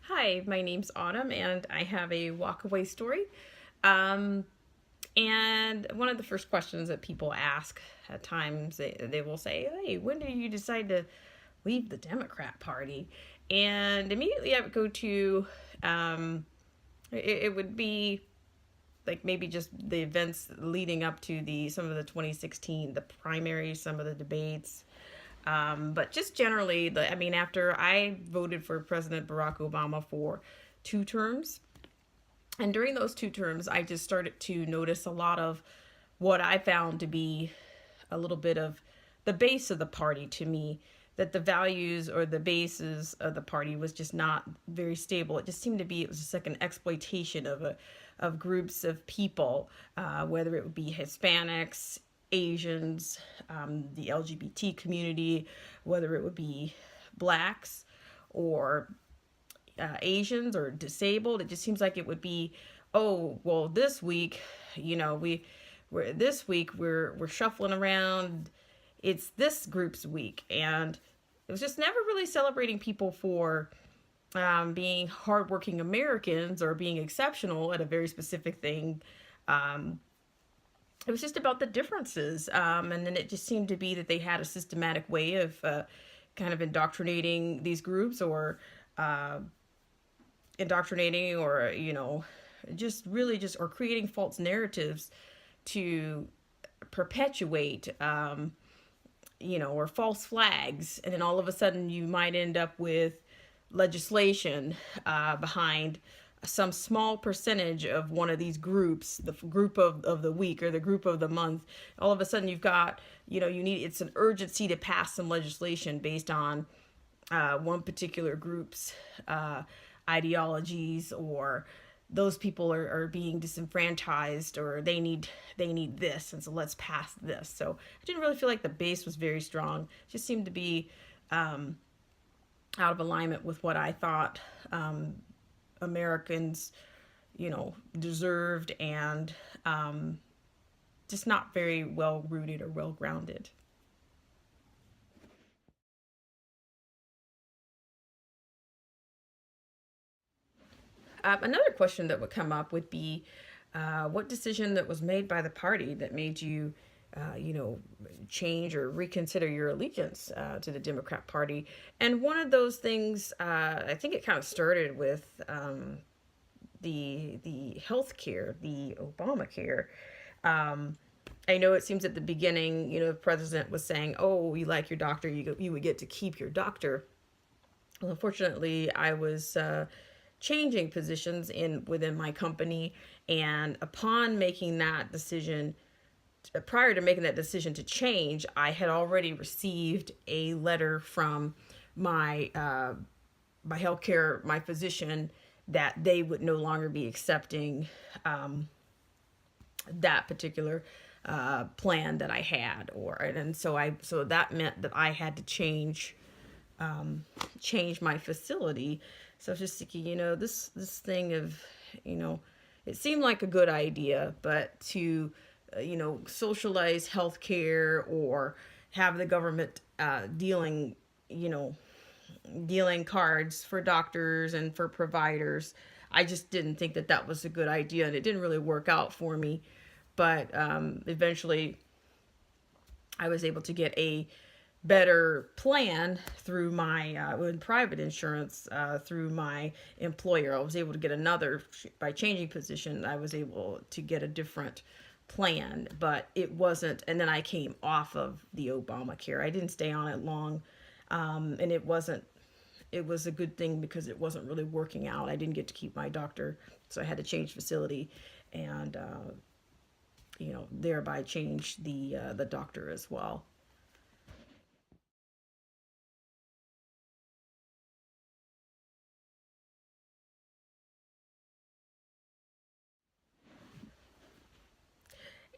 Hi, my name's Autumn, and I have a walkaway story. Um, and one of the first questions that people ask at times, they will say, "Hey, when did you decide to leave the Democrat Party?" And immediately I would go to, it would be like maybe just the events leading up to the some of the 2016 the primaries, some of the debates, but just generally, after I voted for President Barack Obama for 2 terms, and during those 2 terms, I just started to notice a lot of what I found to be a little bit of the base of the party to me. That the values or the basis of the party was just not very stable. It just seemed to be it was just like an exploitation of groups of people, whether it would be Hispanics, Asians, the LGBT community, whether it would be blacks or Asians or disabled. It just seems like it would be, oh well, this week, we're shuffling around. It's this group's week, and it was just never really celebrating people for being hardworking Americans or being exceptional at a very specific thing. Um, it was just about the differences, and then it just seemed to be that they had a systematic way of kind of indoctrinating these groups, or uh, indoctrinating, or just really just or creating false narratives to perpetuate, or false flags, and then all of a sudden you might end up with legislation behind some small percentage of one of these groups, the group of the week or the group of the month. All of a sudden you've got, you need, it's an urgency to pass some legislation based on one particular group's ideologies, or those people are being disenfranchised, or they need this, and so let's pass this. So I didn't really feel like the base was very strong. It just seemed to be out of alignment with what I thought Americans, deserved, and just not very well rooted or well grounded. Another question that would come up would be, what decision that was made by the party that made you, uh, you know, change or reconsider your allegiance to the Democrat Party? And one of those things, I think it kind of started with the health care, the Obamacare. Um, I know it seems at the beginning, the president was saying, "Oh, you like your doctor, you would get to keep your doctor." Well, unfortunately, I was changing positions in within my company, and upon making that decision, prior to making that decision to change, I had already received a letter from my my healthcare, my physician, that they would no longer be accepting that particular plan that I had, and so that meant that I had to change my facility. So I was just thinking, this thing of, you know, it seemed like a good idea, but to, socialize healthcare, or have the government you know, dealing cards for doctors and for providers, I just didn't think that that was a good idea, and it didn't really work out for me. But eventually, I was able to get a better plan through my private insurance, through my employer. I was able to get another, by changing position, I was able to get a different plan, but it wasn't. And then I came off of the Obamacare. I didn't stay on it long, and it wasn't. It was a good thing because it wasn't really working out. I didn't get to keep my doctor, so I had to change facility, and thereby change the doctor as well.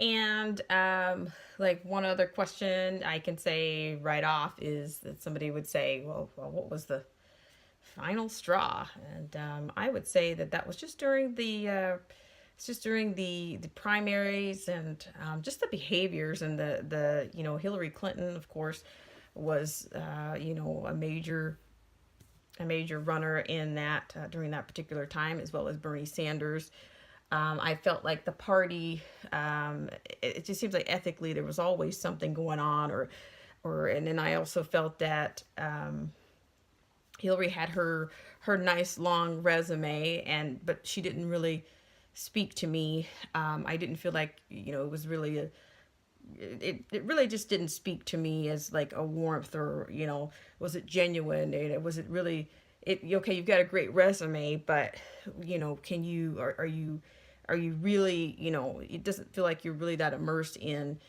And like one other question I can say right off is that somebody would say, well, what was the final straw? And I would say that that was just during the primaries, and just the behaviors, and the Hillary Clinton, of course, was a major a major runner in that during that particular time, as well as Bernie Sanders. I felt like the party, it just seems like ethically there was always something going on, and then I also felt that Hillary had her nice long resume, but she didn't really speak to me. I didn't feel like it was really it really just didn't speak to me as like a warmth, or was it genuine, and was it really okay, you've got a great resume, but can you are you really, it doesn't feel like you're really that immersed in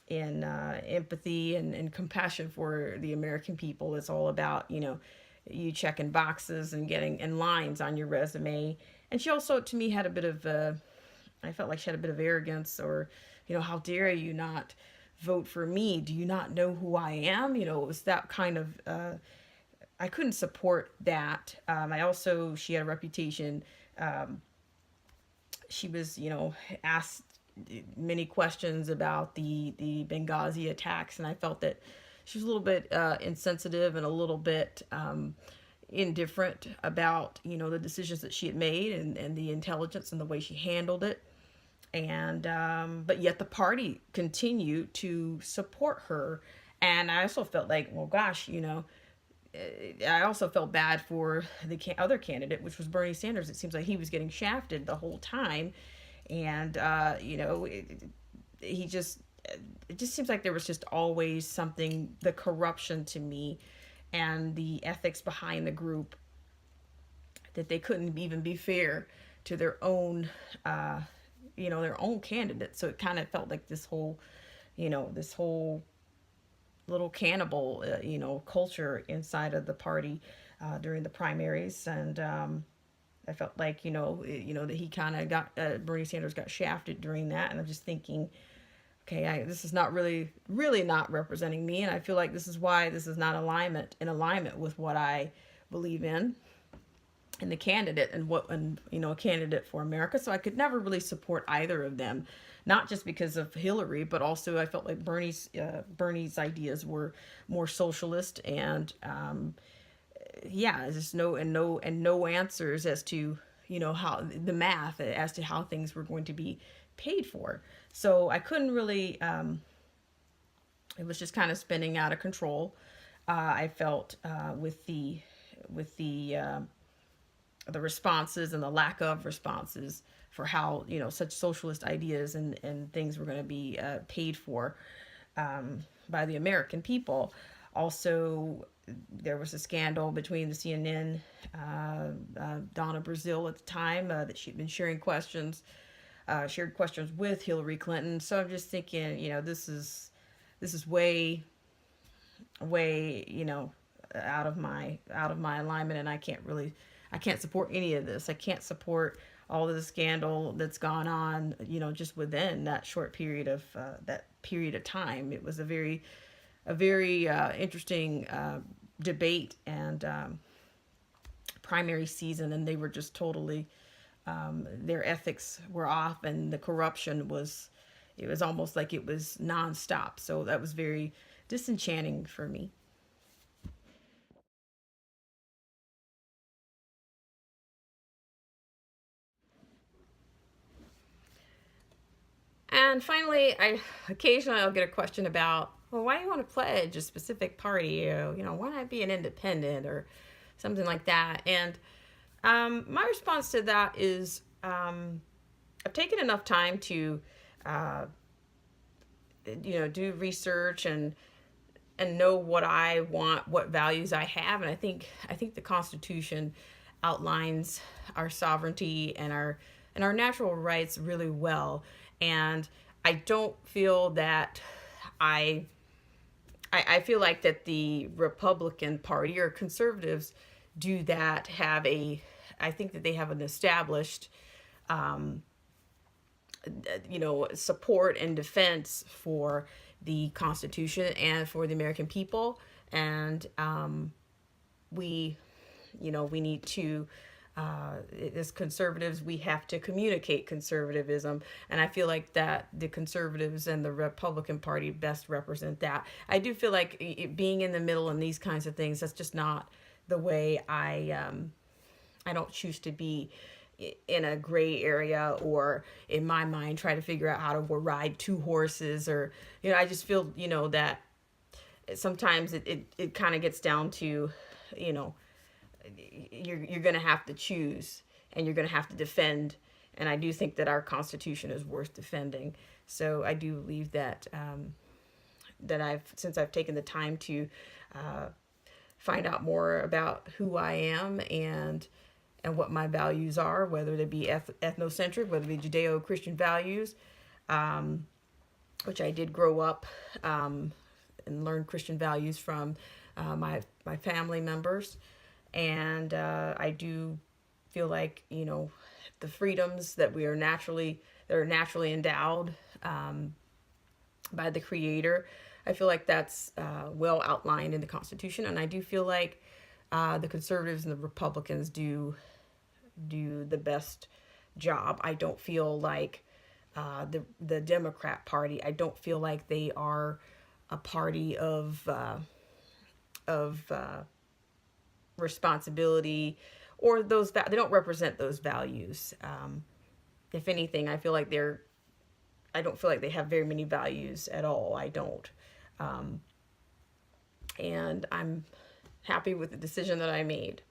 empathy and compassion for the American people. It's all about you checking boxes and getting and lines on your resume. And she also, to me, had a bit of I felt like she had a bit of arrogance, or how dare you not vote for me? Do you not know who I am? It was that kind of I couldn't support that. She had a reputation. She was asked many questions about the Benghazi attacks, and I felt that she was a little bit insensitive and a little bit indifferent about the decisions that she had made, and the intelligence and the way she handled it. And but yet the party continued to support her. And I also felt like, well, gosh, I also felt bad for the other candidate, which was Bernie Sanders. It seems like he was getting shafted the whole time, and he just it just seems like there was just always something, the corruption to me, and the ethics behind the group, that they couldn't even be fair to their own candidate. So it kind of felt like this whole little cannibal culture inside of the party during the primaries. And I felt like that he kind of got Bernie Sanders got shafted during that. And I'm just thinking, okay, this is not really not representing me, and I feel like this is why this is not in alignment with what I believe in, and the candidate, and a candidate for America. So I could never really support either of them, not just because of Hillary, but also I felt like Bernie's ideas were more socialist, and just no answers as to how the math as to how things were going to be paid for. So I couldn't really. It was just kind of spinning out of control. I felt with the responses and the lack of responses for how such socialist ideas and things were going to be paid for by the American people. Also, there was a scandal between the CNN, Donna Brazile at the time, that she'd been shared questions with Hillary Clinton. So I'm just thinking, this is way out of my alignment, and I can't support any of this. I can't support all of the scandal that's gone on, just within that short period of time. It was a very interesting debate and primary season, and they were just totally their ethics were off, and the corruption was almost like it was nonstop. So that was very disenchanting for me. And finally, occasionally I'll get a question about, well, why do you want to pledge a specific party? Why not be an independent or something like that? And my response to that is, I've taken enough time to, do research and know what I want, what values I have, and I think the Constitution outlines our sovereignty and our natural rights really well. And I don't feel that I feel like that the Republican Party or conservatives do that. I think that they have an established, support and defense for the Constitution and for the American people. And we need to, as conservatives, we have to communicate conservatism, and I feel like that the conservatives and the Republican Party best represent that. I do feel like being in the middle in these kinds of things, that's just not the way I don't choose to be in a gray area, or in my mind try to figure out how to ride two horses, or I just feel that sometimes it kind of gets down to you know you're going to have to choose, and you're going to have to defend. And I do think that our Constitution is worth defending. So I do believe that since I've taken the time to find out more about who I am and what my values are, whether they be ethnocentric, whether they be Judeo-Christian values, which I did grow up and learn Christian values from my family members. And I do feel like, the freedoms that are naturally endowed by the Creator, I feel like that's well outlined in the Constitution. And I do feel like the conservatives and the Republicans do the best job. I don't feel like the Democrat Party, I don't feel like they are a party of responsibility, or they don't represent those values. If anything, I don't feel like they have very many values at all. I don't. And I'm happy with the decision that I made.